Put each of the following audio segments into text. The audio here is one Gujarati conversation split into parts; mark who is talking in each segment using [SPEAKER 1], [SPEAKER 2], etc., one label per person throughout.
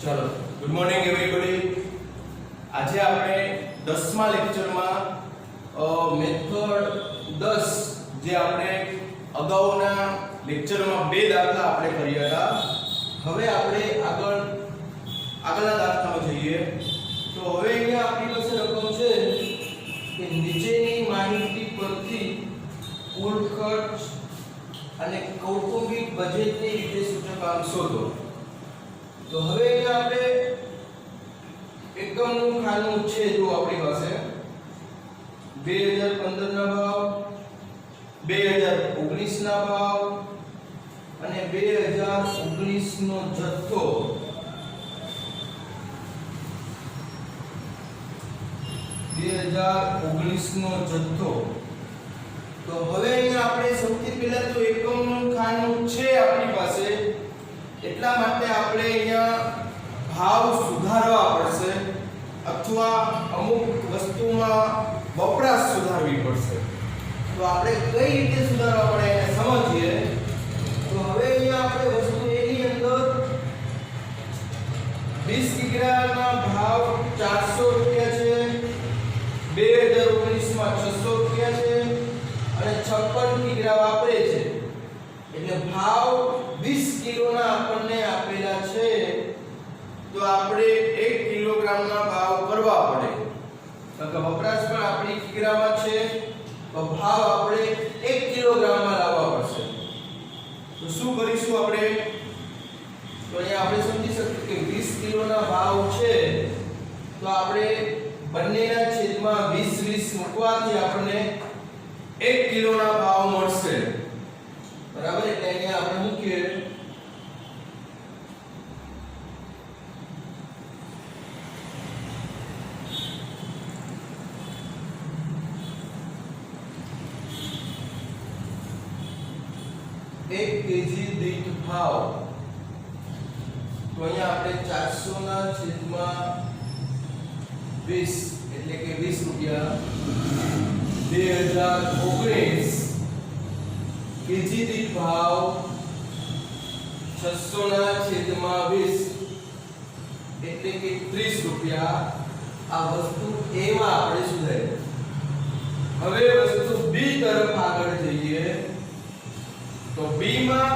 [SPEAKER 1] चलो गुड मॉर्निंग एवरीबॉडी। आज આપણે 10મા લેક્ચરમાં મેથડ 10 જે આપણે અગાઉના લેક્ચરમાં બે દાખલા આપણે કર્યા હતા, હવે આપણે આગળના દાખલામાં જઈએ। તો હવે અહીંયા આપણી પાસે રકમ છે કે નીચેની માહિતી પરથી કુલ ખર્ચ અને કૌટુંબિક બજેટની રીતે સૂચકાંક શોધો। तो હવે અહીંયા આપણે એકમનું ખાનું છે, જો આપણી પાસે 2015 ના ભાવ, 2019 ના ભાવ અને 2019 નો જથ્થો, 2019 નો જથ્થો। તો હવે અહીંયા આપણે સૌથી પહેલા તો એકમનું ખાનું છે આપણી પાસે, એટલા માટે આપણે અહીંયા ભાવ સુધારવા પડશે અથવા અમુક વસ્તુમાં વપરાશ સુધારવી પડશે। તો આપણે કઈ રીતે સુધારવા પડે એને સમજીએ। તો હવે અહીંયા આપણે વસ્તુ એની અંદર 20 કિગ્રાના ભાવ 400 રૂપિયા છે, 2019 માં 600 રૂપિયા છે અને 56 કિગ્રા વાપરે છે, એટલે ભાવ 20 કિલોના આપણને આપેલા છે। તો આપણે 1 કિલોગ્રામના ભાવ કરવા પડે, તો વપરાશ પણ આપણી કિગ્રામાં છે, તો ભાવ આપણે 1 કિલોગ્રામમાં લાવવા પડશે। તો શું કરીશું આપણે? તો અહીંયા આપણે સમજી શકીએ કે 20 કિલોના ભાવ છે, તો આપણે બંનેના છેદમાં 20 મૂકવાથી આપણને 1 કિલોના ભાવ મળશે, બરાબર। એટલે અહીંયા આપણે મૂકીએ 1 કેજી દીઠ ભાવ। તો અહીંયા આપણે 400 ના છેદમાં 20 એટલે કે 20 રૂપિયા, 2019 કેજી દીઠ ભાવ 600 ના છેદમાં 20 એટલે કે 30 રૂપિયા। આ વસ્તુ એમાં આપણે સુધારી। હવે વસ્તુ બી તરફ આગળ જઈએ। તો બી માં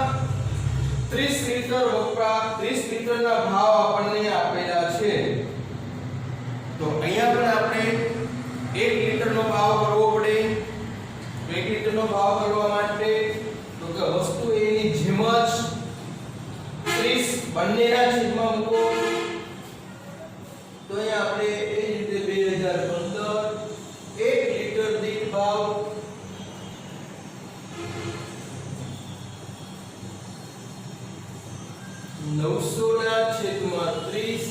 [SPEAKER 1] 30 લીટરના ભાવ આપણને આપેલા છે, તો અહીંયા પણ આપણે 1 લીટરનો ભાવ કરવો પડે। 1 લીટરનો ભાવ કરવા માટે તો કે વસ્તુ એની જેમ જ 30 બંનેના છેદમાં મૂકો। તો અહીંયા આપણે એ રીતે 2015 1 લીટર દીઠ ભાવ 900 ના છેદમાં 30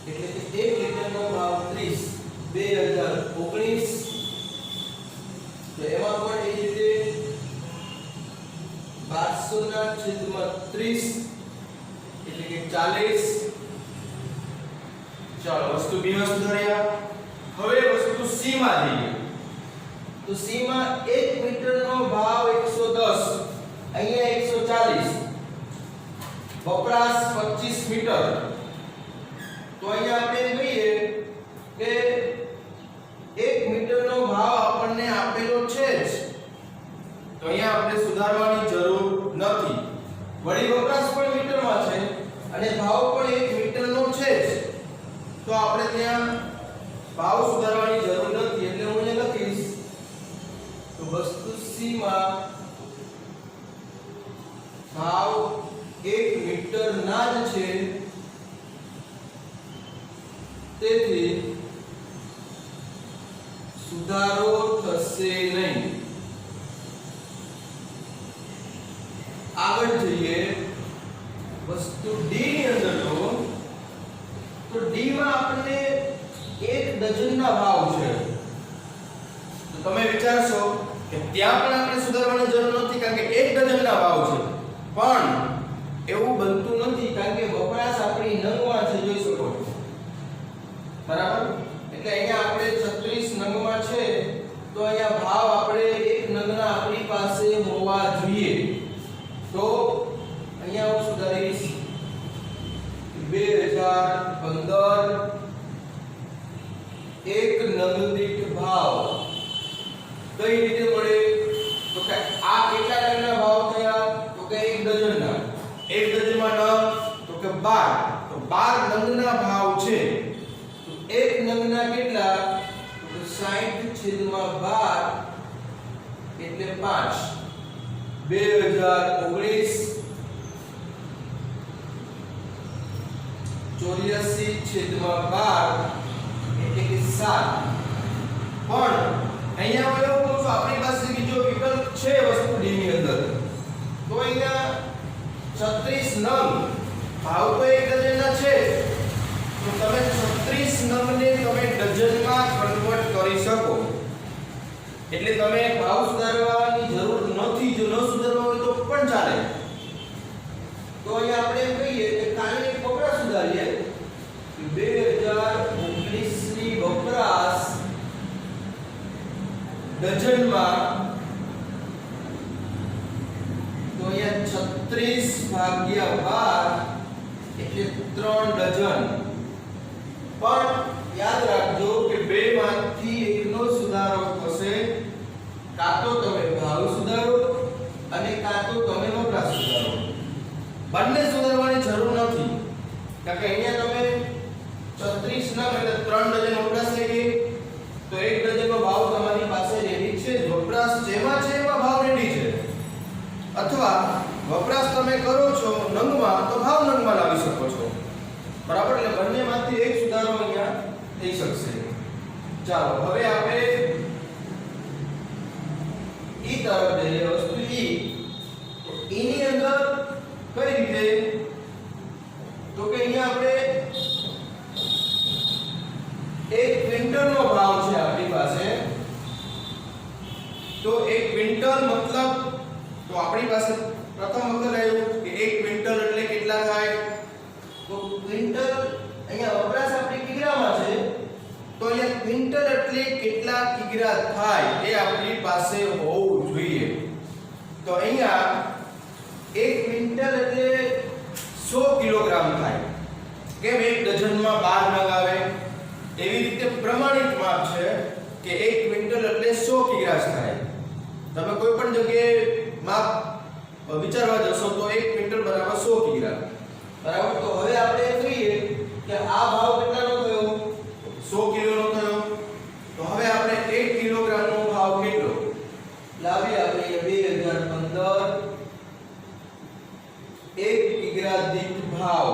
[SPEAKER 1] એટલે કે 1 લીટરનો ભાવ 30, 2019 તો એમાં પણ એ રીતે 1200 ના છેદમાં 30 એટલે કે 40। ચાલો વસ્તુ બી માં સુધાર્યા। હવે વસ્તુ સી માં જઈએ। તો સી માં 1 મીટરનો ભાવ 110, અહીંયા 140, વપરાશ 25 મીટર। તો અહીંયા આપણે કહીએ કે 1 મીટરનો ભાવ આપણને આપેલો છે જ, તો અહીંયા આપણે સુધારવાની જરૂર નથી। વળી વપરાશ પણ મીટરમાં છે અને ભાવ પણ 1 મીટરનો છે જ, તો આપણે ત્યાં ભાવ સુધારવાની જરૂર નથી, એટલે હું અહીંયા લખીશ તો વસ્તુ સી માં ભાવ 1 મીટર ના જ છે, તેથી સુધારો થશે નહીં। આગળ જઈએ વસ્તુ ડી ની અંદર। તો ડી માં આપણને 1 ડઝનના ભાવ છે, તો તમે વિચારશો કે ત્યાં પણ આપણે સુધારવાની જરૂર નથી, કારણ કે 1 ડઝનના ભાવ છે, પણ એવું બનતું નથી કારણ કે વપરાશ આપણી નંગમાં છે, જોઈ શકો છો, બરાબર। એટલે અહીંયા આપણે 36 નંગમાં છે, તો અહીંયા ભાવ આપણે 1 નંગના આપણી પાસે હોવા જોઈએ। તો અહીંયા હું સુધારીશ 2000 2015 એક નંગ દીઠ ભાવ કઈ રીતે મળે? તો કે આ કેટલા નંગના ભાવ થયા? તો કે એક ડઝનના. એક ડઝનમાં નંગ તો કે 12. તો 12 નંગના ભાવ છે. તો એક નંગના કેટલા? તો 60/12 એટલે 5. 2019 84/12 એટલે કે 7. પણ અહીંયા હું એવું કહું છું આપણી પાસે બીજો વિકલ્પ છે વસ્તુ ડી ની અંદર. તો અહીંયા 36 નંગ ભાવ તો એક ડઝનના છે. તો તમે 36 નંગને તમે ડઝનમાં કન્વર્ટ કરી શકો. એટલે તમે ભાવ સુધારવાની જરૂર નથી. જો ન સુધારવા હોય તો પણ ચાલે. તો અહીંયા આપણે એમ કહીએ કે ખાલી એક વપરાશ સુધારીએ. 2019 ની વપરાશ ડઝનમાં તો અહીંયા 36/12 એટલે 3 ડઝન. પણ યાદ રાખજો કે બે માંથી એકનો સુધારો થશે. કાં તો તમે ભાવ સુધારો અને કાં તો તમે વપરાશ સુધારો. બંને સુધારવાની જરૂર નથી. કારણ કે અહીંયા તમે 36 નંગ એટલે 3 ડઝન વપરાશ થઈ ગઈ. તો એક ડઝનનો ભાવ તમારી પાસે રેડી છે. વપરાશ જેમાં છે એમાં ભાવ રેડી છે. અથવા વપરાશ તમે કરો છો નંગમાં તો ભાવ નંગમાં લાવી શકો છો. બરાબર? એટલે બંનેમાંથી એક સુધારો અહીંયા થઈ શકશે. ચાલો હવે આપણે ઈ તરફ જઈએ. વસ્તુ ઈ. તો ઈ ની અંદર કઈ રીતે? તો કે અહીંયા આપણે એક ક્વિન્ટલનો ભાવ છે આપણી પાસે. તો એક ક્વિન્ટલ મતલબ તો આપણી પાસે પ્રથમ વખત આવ્યું કે એક ક્વિન્ટલ એટલે કેટલા થાય? તો ક્વિન્ટલ અહીંયા વપરાશ આપણી કિગ્રામાં છે. તો અહીંયા ક્વિન્ટલ એટલે કેટલા કિગ્રા થાય એ આપણી પાસે હોવું જોઈએ. તો અહીંયા એક ક્વિન્ટલ એટલે 100 કિલોગ્રામ થાય. કેમ? એક ડઝનમાં 12 નંગ આવે. એવી રીતે પ્રમાણિત માપ છે કે એક ક્વિન્ટલ એટલે 100 કિગ્રા થાય. તમે કોઈ પણ જગ્યાએ માપ વિચારવા જશો તો એક ક્વિન્ટલ બરાબર 100 કિગ્રા. બરાબર? તો હવે આપણે જોઈએ કે આ ભાવ કેટલાનો થયો? 100 કિલોનો થયો. તો હવે આપણે 1 કિલોગ્રામનો ભાવ કેટલો લાવી? આપણે 2015 1 કિગ્રા દીઠ ભાવ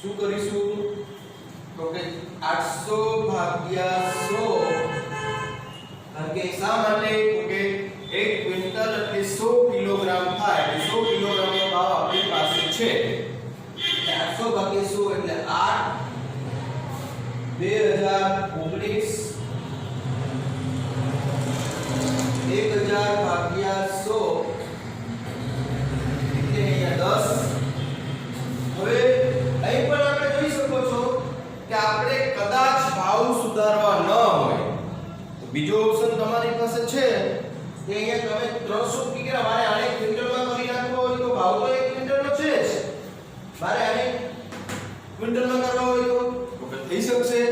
[SPEAKER 1] શું કરીશું? તો કે 800/100. કારણ કે શા માટે? તો કે 1 ક્વિન્ટલ એટલે 100 કિલોગ્રામ થાય. 100 કિલોગ્રામનો ભાવ આપણી પાસે છે. 800/100 એટલે 8. 2019 1000/100 એટલે અહીંયા 10. હવે અહીં પણ આપણે જોઈ શકો છો કે આપણે કદાચ ભાવ સુધારવા ન હોય તો બીજો ઓપ્શન તમારી પાસે છે કે અહીંયા તમે 300 કિગ્રા મારે આને ક્વિન્ટલમાં કરી નાખવો હોય તો ભાવ તો 1 ક્વિન્ટલનો છે જ. મારે આને ક્વિન્ટલમાં કરવા હોય તો થઈ શકશે.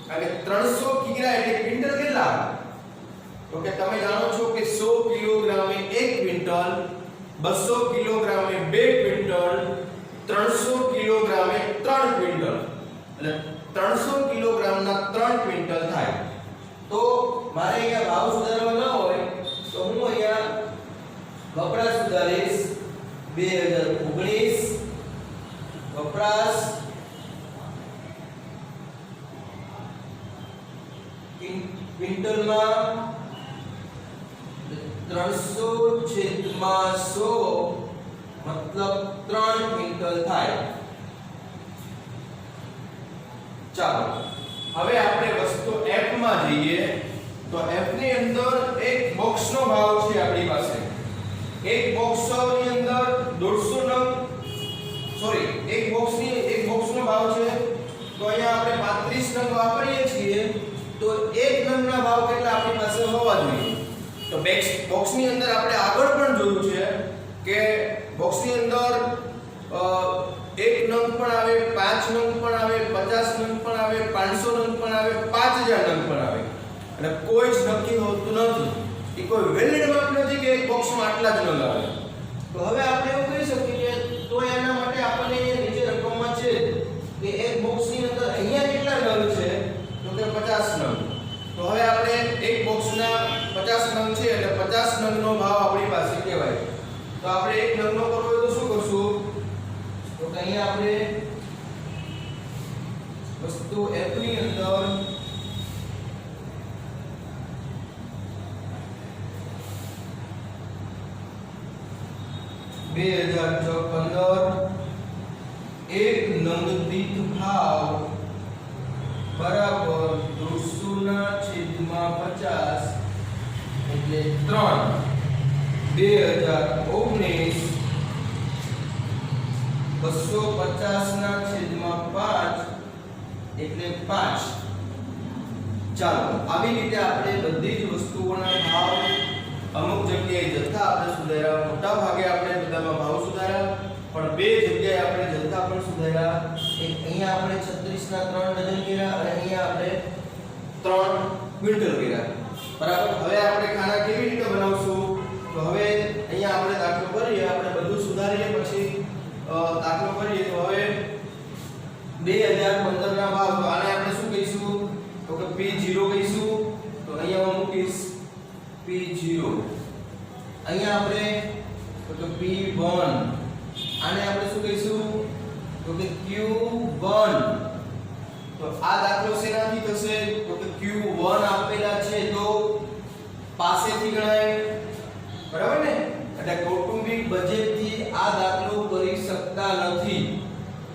[SPEAKER 1] કારણ કે 300 કિગ્રા એટલે ક્વિન્ટલ કેટલા? તો કે તમે જાણો છો કે 100 કિલોગ્રામે 1 ક્વિન્ટલ, 200 કિલોગ્રામે 2 ક્વિન્ટલ, 300 કિલોગ્રામે 3 ક્વિન્ટલ. એટલે 300 કિલોગ્રામના 3 ક્વિન્ટલ થાય. તો મારે અહીંયા ભાવ સુધારવા ન હોય તો હું અહીંયા વપરાશ સુધારીશ. 2019 વપરાશ ક્વિન્ટલમાં 300/100 મતલબ 3 ક્વિન્ટલ થાય. ચાલો હવે આપણે વસ્તુ F માં જઈએ. તો F ની અંદર એક બોક્સનો ભાવ છે આપણી પાસે. એક બોક્સની અંદર 150 નંગ એક બોક્સનો ભાવ છે. તો અહીંયા આપણે 35 નંગ વાપરીએ છીએ. તો એક નંગના ભાવ કેટલા આપણી પાસે હોવા જોઈએ? તો બોક્સની અંદર આપણે આગળ પણ જોયું છે કે બોક્સની અંદર એક નંગ પણ આવે, 5 નંગ આવે, 500 નંગ પણ આવે, 5000 નંગ પણ આવે. અને કોઈ જ નક્કી હોતું નથી. એ કોઈ વેલિડ માપ નથી કે એક બોક્સમાં આટલા જ નંગ આવે. તો હવે આપણે એવું કહી શકીએ કે તો એના માટે આપણને અહીંયા નીચે રકમમાં છે કે એક બોક્સની અંદર અહીંયા કેટલા નંગ છે તો કે 50 નંગ. તો હવે આપણે એક બોક્સના 50 નંગ છે એટલે 50 નંગનો ભાવ આપણી પાસે કહેવાય. તો આપણે એક નંગનો કરવો હોય તો શું કરશું તો કે અહીંયા આપણે વસ્તુ F ની અંદર 2015 એક નંગ દીઠ ભાવ બરાબર 200/50 એટલે 3. 2019 250/5 એટલે 5. ચાલો આવી રીતે આપણે બધી જ વસ્તુઓના ભાવ અમુક જગ્યાએ જથ્થા આપણે સુધાર્યા, મોટા ભાગે આપણે બધામાં ભાવ સુધાર્યા, પણ બે જગ્યાએ આપણે જથ્થા પણ સુધાર્યા. એક અહીંયા આપણે 36 ના 3 ડઝન કર્યા અને અહીંયા આપણે 3 ક્વિન્ટલ કર્યા. બરાબર. હવે આપણે ખાના કેવી રીતે બનાવશું તો હવે અહીંયા આપણે દાખલો કરીએ, આપણે બધું સુધારીએ પછી દાખલો કરીએ. તો હવે 2015 ના ભાવ તો આને આપણે શું કહીશું તો કે P0 કહીશું. તો અહીંયા હું મૂકીશ P0. અહીંયા આપણે તો P1. આને આપણે શું કહીશું તો કે Q1. તો આ દાખલો શેનાથી થશે તો કે Q1 આપેલા છે તો પાસેથી ગણાય. બરાબર ને? એટલે કૌટુંબિક બજેટથી આ દાખલો કરી શકતા નથી.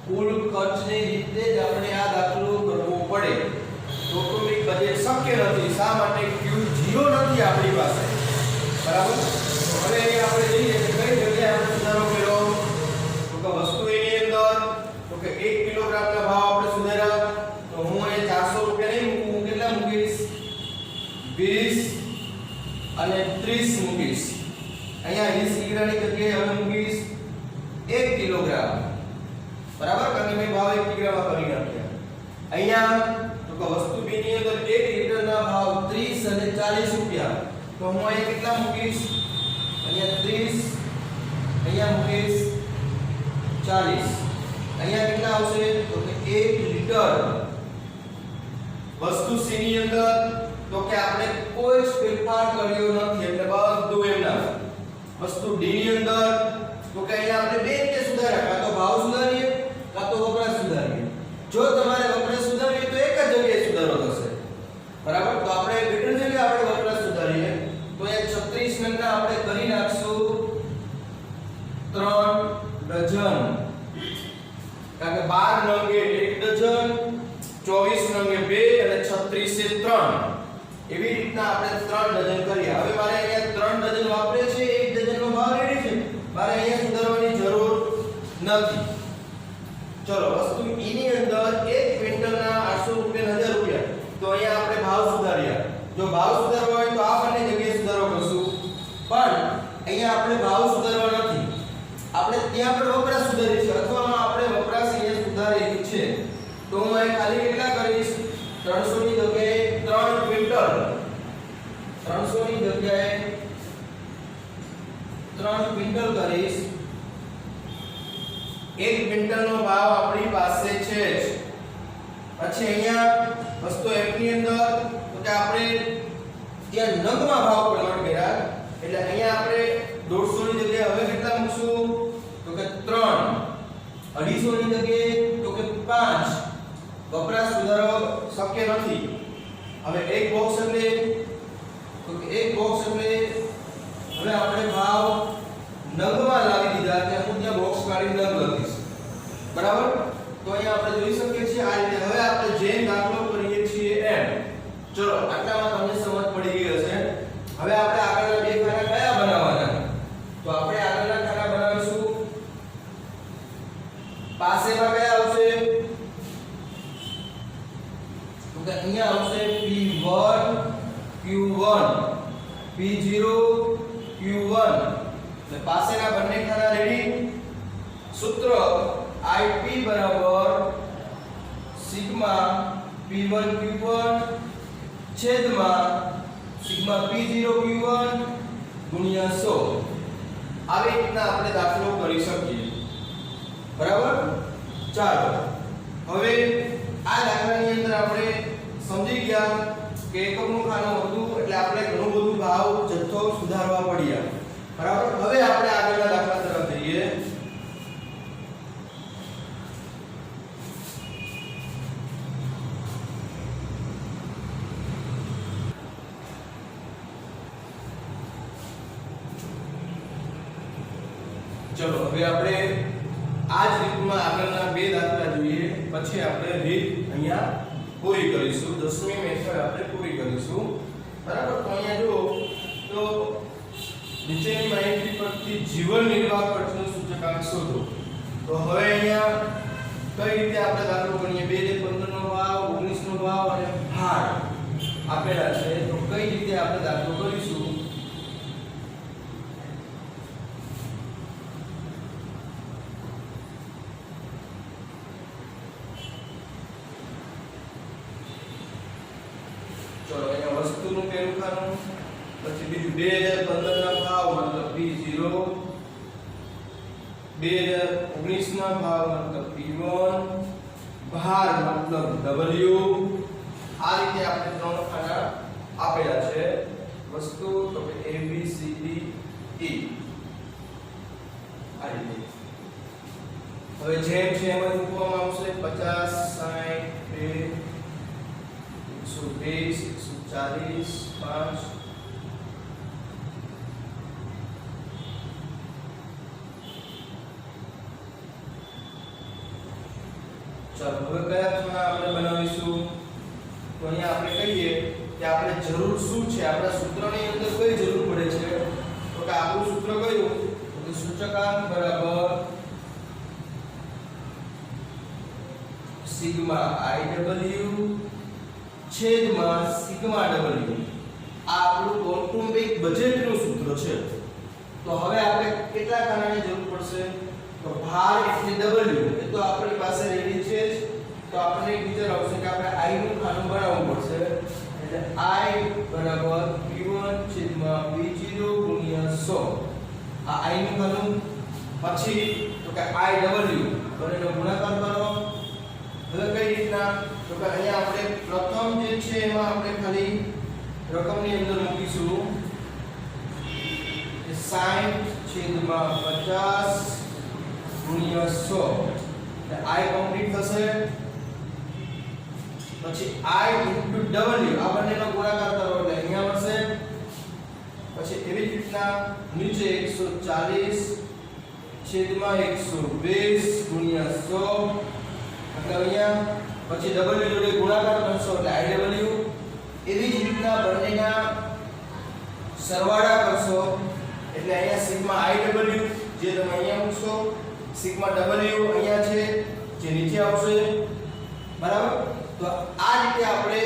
[SPEAKER 1] કુલ ખર્ચની રીતે જ આપણે આ દાખલો કરવો પડે. કૌટુંબિક બજેટ શક્ય નથી. શા માટે Q0 નથી આપણી પાસે. બરાબર. તો હવે આપણે જોઈએ કે કઈ જગ્યાએ આપણે સુધારો કર્યો તો કે વસ્તુ એની અંદર તો કે 1 કિલોગ્રામના ભાવ આપણે સુધાર્યા. તો હું અહીં 400 રૂપિયા નહીં મૂકું, કેટલા મૂકીશ 20 અને 30 મૂકીશ. અહીંયા 20 કિગ્રાની જગ્યાએ હવે મૂકીશ 1 કિલોગ્રામ. બરાબર. કારણ કે મેં ભાવ 1 કિગ્રામાં કરી નાખ્યા. અહીંયા તો કે વસ્તુ B ની અંદર 1 લીટરના ભાવ 30 અને 40 રૂપિયા. તો હું અહીં કેટલા મૂકીશ અહીંયા 30, અહીંયા મૂકીશ 40. અહીંયા કેટલા આવશે તો કે 1 લીટર. વસ્તુ C ની અંદર તો કે આપણે કોઈ જ ફેરફાર કર્યો નથી એટલે બધું એમના. વસ્તુ D ની અંદર તો કે અહીંયા આપણે બે રીતે સુધાર્યા, કાં તો ભાવ સુધારીએ કાં તો વપરાશ સુધારીએ. જો તમારે વપરાશ સુધારીએ તો એક જ જગ્યાએ સુધારો થશે. બરાબર. તો આપણે બેટર છે કે આપણે વપરાશ સુધારીએ તો એ 36 નંગના આપણે કરી નાખશું 3 ડઝન. કારણ કે 12 નંગ એ 1 ડઝન, 24 નંગ એ 2 અને 36 એ 3. એવી રીતના આપણે 3 ડઝન કરીએ. હવે મારે અહીંયા 3 ડઝન વાપરે છે, 1 ડઝનનો ભાવ રેડી છે. મારે અહીંયા સુધારવાની જરૂર નથી. ચલો વસ્તુ E ની અંદર 1 ક્વિન્ટલના 800 રૂપિયા 1000 રૂપિયા. તો અહીંયા આપણે ભાવ સુધાર્યા. જો ભાવ સુધારવા હોય તો આ બંને જગ્યાએ સુધારો કરશું. પણ અહીંયા આપણે ભાવ સુધારવા નથી. આપણે ત્યાં પણ વપરાશ સુધારી છે અથવા આપણે વપરાશ અહીંયા સુધારેલી છે. તો હું અહીં ખાલી કેટલા કરીશ 300 ની જગ્યાએ 3 ક્વિન્ટલ. 300 ની જગ્યાએ 3 ક્વિન્ટલ કરીશ. 1 ક્વિન્ટલનો ભાવ આપણી પાસે છે જ. પછી અહીંયા વસ્તુ F ની અંદર તો કે આપણે ત્યાં નંગમાં ભાવ કન્વર્ટ કર્યા એટલે અહીંયા આપણે 150 ની જગ્યાએ હવે કેટલા મૂકશું તો કે 3. 250 ની જગ્યાએ તો કે 5. વપરાશ સુધારવો શક્ય નથી. હવે એક બોક્સ એટલે તો કે એક બોક્સ એટલે હવે આપણે ભાવ નંગમાં લાવી દીધા એટલે હું ત્યાં બોક્સ કાઢી નંગ લખીશ. બરાબર. તો અહીંયા આપણે જોઈ શકીએ છીએ આ રીતે. હવે આપણે જેમ દાખલો કરીએ છીએ એમ. ચલો આટલામાં તમને સમજ પડી ગઈ હશે. હવે આપણે આગળના બે ખાના કયા બનાવવાના તો આપણે આગળના ખાના બનાવીશું પાસેમાં કયા આવશે તો કે અહીંયા આવશે P1 Q1 P0 Q1. એટલે પાસેના બંને ખાના રેડી. સૂત્ર IP બરાબર સિગ્મા P1 Q1 છેદમાં સિગ્મા P0 Q1 ગુણ્યા 100 આવી રીતના આપણે દાખલો કરી શકીએ બરાબર ચાલો હવે આ દાખલાની અંદર આપણે સમજી ગયા કે એકમનું ખાનું હતું એટલે આપણે ઘણું બધું ભાવ જથ્થો સુધારવા પડ્યા બરાબર હવે આપણે આગળના દાખલા તરફ જઈએ ચલો હવે આપણે આ જ રીતમાં આગળના બે દાખલા જોઈએ પછી આપણે રીત અહીંયા પૂરી કરીશું 10મી મેથડ આપણે પૂરી કરીશું બરાબર તો અહીંયા જો તો નીચેની માહિતી પરથી જીવન નિર્વાહ ખર્ચનો સૂચકાંક શોધો તો હવે અહીંયા કઈ રીતે આપણે દાખલો ગણીએ 2015 નો ભાવ 19 નો ભાવ અને ભાર આપેલા છે તો કઈ રીતે આપણે દાખલો કરીશું ચલો અહીંયા વસ્તુનું પેલું ખાનું પછી બીજું 2015 ના ભાવ મતલબ P0 2019 ના ભાવ મતલબ P1 ભાર મતલબ W આ રીતે આપણે ત્રણ ખાના આપેલા છે વસ્તુ તો કે A B C D E આ રીતે હવે જેમ છે એમ જ મૂકવામાં આવશે 50 60 120 140 5 ચાલો હવે કયા ખૂણા આપણે બનાવીશું તો અહીંયા આપણે કહીએ કે આપણે જરૂર શું છે આપણા સૂત્રની અંદર કઈ જરૂર પડે છે તો કે આપણું સૂત્ર કયું તો સૂચકાંક બરાબર સિગ્મા IW છેદમાં સિગ્મા W આ આપણું કૌટુંબિક બજેટનું સૂત્ર છે તો હવે આપણે કેટલા ખાનાની જરૂર પડશે તો ભાર એટલે W એ તો આપણી પાસે રેડી છે તો આપણે એક વિચાર આવશે કે આપણે I નું ખાનું બનાવવું પડશે એટલે I બરાબર P1 છેદમાં P0 ગુણ્યા 100 આ I નું ખાનું પછી તો કે IW બંનેનો ગુણાકાર કરો હવે કઈ રીતના તો કે અહીંયા આપણે પ્રથમ જે છે એમાં આપણે ખાલી રકમની અંદર મૂકીશું કે 60 છેદમાં 50 ગુણ્યા 100 એટલે I કમ્પ્લીટ થશે પછી I * W આ બંનેનો ગુણાકાર કરો એટલે અહીંયા મળશે પછી એવી જ રીતના નીચે 140 છેદમાં 120 ગુણ્યા 100 એટલે અહીંયા પછી W જોડે ગુણાકાર કરશો એટલે IW એવી જ રીતના બંનેના સરવાળા કરશો એટલે અહીંયા સિગ્મા IW જે તમે અહીંયા મૂકશો સિગ્મા W અહીંયા છે જે નીચે આવશે બરાબર તો આ રીતે આપણે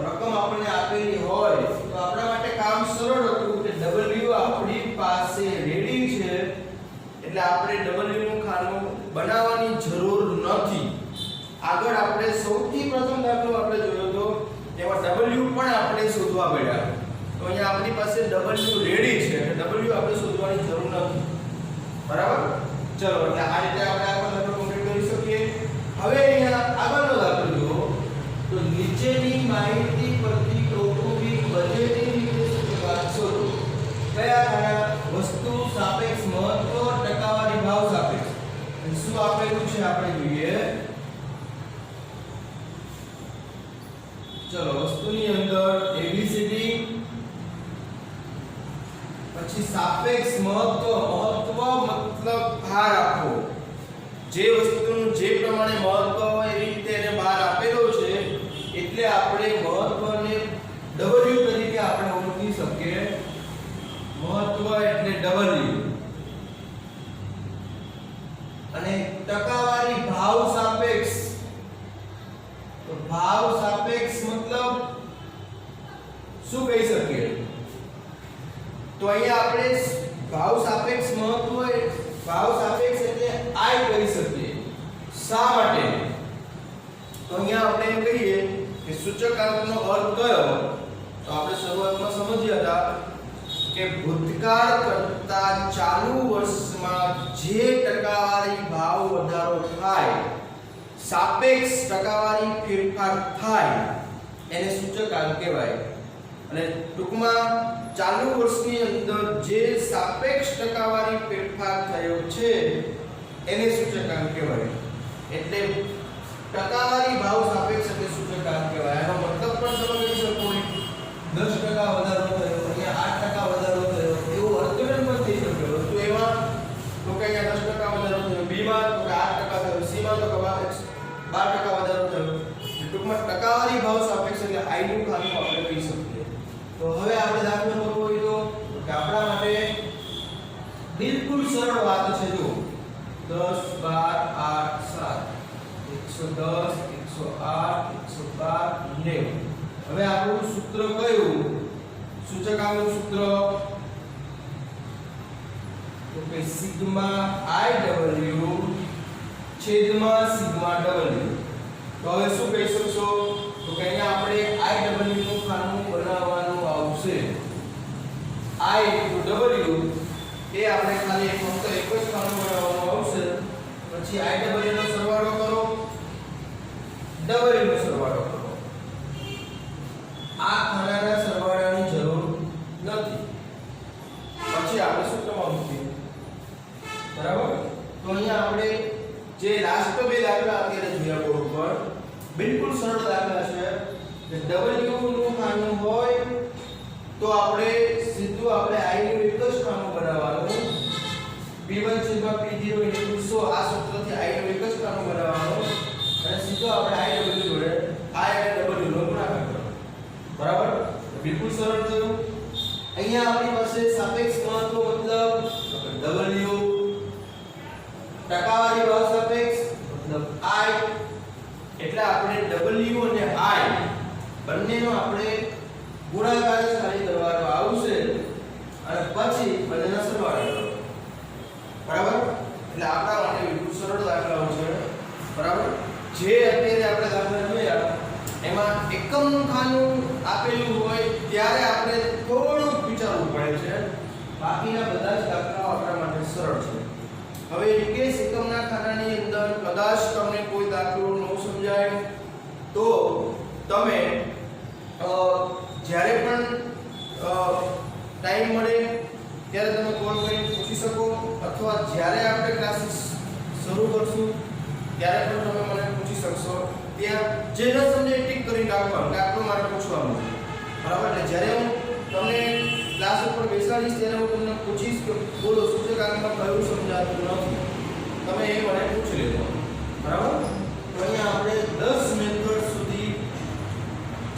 [SPEAKER 1] રકમ આપણને આપેલી હોય તો આપણા માટે કામ સરળ હતું કે W આપણી પાસે રેડી છે એટલે આપણે W નું ખાનું બનાવવાની જરૂર નથી આગળ આપણે સૌથી પ્રથમ દાખલો આપણે જોયો તો એમાં W પણ આપણે શોધવા પડ્યા તો અહીંયા આપણી પાસે W રેડી છે એટલે W આપણે શોધવાની જરૂર નથી બરાબર ચલો એટલે આ રીતે આપણે આ દાખલો કમ્પ્લીટ કરી શકીએ હવે અહીંયા આગળનો દાખલો જુઓ તો નીચેની માહિતી પરથી કૌટુંબિક બજેટની રીતે સૂચકાંક શોધો કયા ખાના વસ્તુ સાપેક્ષ મહત્વ ટકાવારી ભાવ સાપેક્ષ શું આપેલું છે આપણે જોઈએ ચલો વસ્તુની અંદર ABCD પછી સાપેક્ષ મહત્વ મતલબ ભાર આપો જે વસ્તુનું જે પ્રમાણે મહત્વ હોય એવી રીતે એને ભાર આપેલો છે એટલે આપણે મહત્વને W તરીકે આપણે ઓળખી શકીએ મહત્વ એટલે W અને ટકાવારી ભાવ સાપેક્ષ તો ભાવ સાપેક્ષ મતલબ શું કહી શકીએ તો અહીંયા આપણે ભાવ સાપેક્ષ મહત્વ ભાવ સાપેક્ષ એટલે I કહી શકીએ શા માટે તો તો અહીંયા આપણે એમ કહીએ કે સૂચકાંકનો અર્થ કયો, તો આપણે શરૂઆતમાં સમજ્યા હતા કે ભૂતકાળ કરતા ચાલુ વર્ષમાં જે ટકાવારી ભાવ વધારો થાય, સાપેક્ષ ટકાવારી ફેરફાર થાય એને સૂચકાંક કહેવાય. અને ટૂંકમાં ચાલુ વર્ષની અંદર જે સાપેક્ષ ટકાવારી ફેરફાર થયો છે એને સૂચકાંક કહેવાય. એટલે ટકાવારી ભાવ સાપેક્ષ એટલે સૂચકાંક કહેવાય. આનો મતલબ પણ તમે કહી શકો 10% વધારો થયો, અહીંયા 8% વધારો થયો, એવો અર્થઘટન પણ થઈ શકે. તો એમાં તો કે અહીંયા 10% વધારો થયો, બી માં તો કે 8% થયો, સી માં તો કે 12% વધારો થયો. ટૂંકમાં ટકાવારી ભાવ સાપેક્ષ એટલે આઈ નું ખાનું આપણે કહી શકીએ. તો હવે આપણે દાખલો કરવો હોય તો કે આપણા માટે બિલકુલ સરળ વાત છે. જો 10 12 8 7 110 108 112 90. હવે આપણું સૂત્ર કયું? સૂચકાંકનું સૂત્ર તો કે સિગ્મા IW છેદમાં સિગ્મા W. તો હવે શું કહી શકશો? તો કે અહીંયા આપણે IW નું ખાનું બનાવવાનું આવશે. I W એ આપણે ખાલી ફક્ત એક જ ખાનું બનાવવાનું આવશે. પછી IW નો સરવાળો કરો, W નો સરવાળો કરો. આ ખાનાના સરવાળાની જરૂર નથી. પછી આપણે સૂત્રમાં મૂકીએ. બરાબર? તો અહીંયા આપણે જે લાસ્ટ બે દાખલા અત્યારે જોયા બોર્ડ પર બિલકુલ સરળ દાખલા છે કે W નું ખાનું હોય તો આપણે સીધું આપણે I નું એક જ ખાનું બનાવવાનું. P1 / P0 * 100 આ સૂત્રથી I નું એક જ ખાનું બનાવવાનું અને સીધો આપણે IW જોડે I અને W નો ગુણાકાર કરવાનો. બરાબર? બિલકુલ સરળ થયું. અહીંયા આપણી પાસે સાપેક્ષ મહત્વ મતલબ W, ટકાવારી ભાવ સાપેક્ષ મતલબ I, એટલે આપણે W અને I બંનેનો આપણે ગુણાકાર ખાલી કરવાનો આવશે અને પછી બંનેના સરવાળા કરો. બરાબર? એટલે આપણા માટે બિલકુલ સરળ દાખલાઓ છે. બરાબર? જે અત્યારે આપણે દાખલા જોયા એમાં એકમનું ખાનું આપેલું હોય ત્યારે આપણે થોડું વિચારવું પડે છે. બાકીના બધા જ દાખલાઓ આપણા માટે સરળ છે. હવે નિકેશ એકમના ખાનાની અંદર કદાચ તમને કોઈ દાખલો ન સમજાય તો તમે જ્યારે પણ ટાઈમ મળે ત્યારે તમે કોલ કરીને પૂછી શકો, અથવા જ્યારે આપણે ક્લાસીસ શરૂ કરશું ત્યારે પણ તમે મને પૂછી શકશો. ત્યાં જે ન સમજે ટીક કરીને રાખવાનું કે આટલું મારે પૂછવાનું છે. બરાબર? એટલે જ્યારે હું તમને ક્લાસ ઉપર બેસાડીશ ત્યારે હું તમને પૂછીશ કે બોલો સૂચકાંકમાં કયું સમજાતું નથી, તમે એ મને પૂછી લેજો. બરાબર? તો અહીંયા આપણે 10 મેથડ સુધી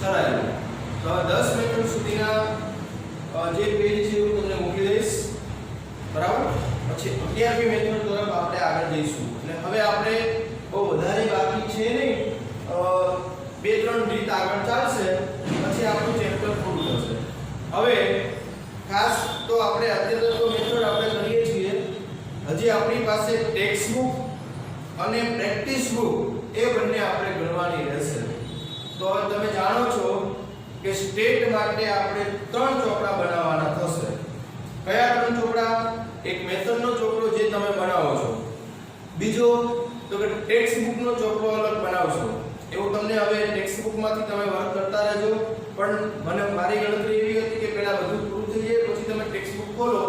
[SPEAKER 1] ચલાવ્યું. તો 10 મેથડ સુધીના જે પેજ છે હું તમને મોકલી દઈશ. બરાબર? પછી 11મી મેથડ તરફ આપણે આગળ જઈશું. એટલે હવે આપણે બહુ વધારે બાકી છે નહીં, 2-3 રીત આગળ ચાલશે પછી આપણું ચેપ્ટર પૂરું થશે. હવે ખાસ તો આપણે અત્યારે તો મેથડ આપણે કરીએ છીએ, હજી આપણી પાસે ટેક્સ્ટ બુક અને પ્રેક્ટિસ બુક એ બંને આપણે ગણવાની રહેશે. તો તમે જાણો છો કે સ્ટેટ માટે આપણે 3 ચોપડા બનાવવાના થશે. કયા 3 ચોપડા? એક મેથડનો ચોપડો જે તમે બનાવો છો, બીજો તો કે ટેક્સ્ટ બુકનો ચોપડો અલગ બનાવશો. એવું તમને હવે ટેક્સ્ટ બુકમાંથી તમે વર્ક કરતા રહેજો, પણ મારી ગણતરી એવી હતી કે પહેલા બધું પૂરું થઈ જાય પછી તમે ટેક્સ્ટ બુક ખોલો,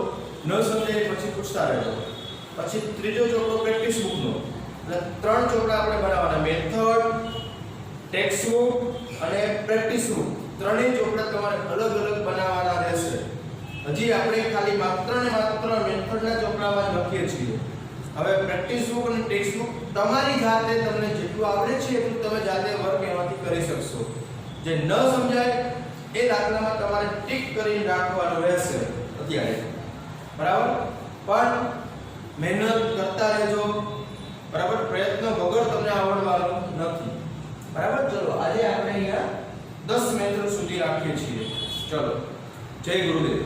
[SPEAKER 1] ન સમજાય પછી પૂછતા રહેજો. પછી ત્રીજો ચોપડો પ્રેક્ટિસ બુકનો. એટલે 3 ચોપડા આપણે બનાવવાના, મેથડ, ટેક્સ્ટ બુક અને પ્રેક્ટિસ બુક. ત્રણેય ચોપડા તમારે અલગ અલગ બનાવવાના રહેશે. હજી આપણે ખાલી માત્ર ને માત્ર મેથડના ચોપડામાં જ લખીએ છીએ. હવે પ્રેક્ટિસ બુક અને ટેક્સ્ટ બુક તમારી જાતે તમને જેટલું આવડે છે એટલું તમે જાતે વર્ક એમાંથી કરી શકશો. જે ન સમજાય એ દાખલામાં તમારે ટીક કરીને રાખવાનું રહેશે અત્યારે. બરાબર? પણ મહેનત કરતા રહેજો. બરાબર? પ્રયત્ન વગર તમને આવડવાનું નથી. બરાબર? ચલો આજે આપણે અહીંયા 10 મેથડ સુધી રાખીએ છીએ. ચલો, જય ગુરુદેવ.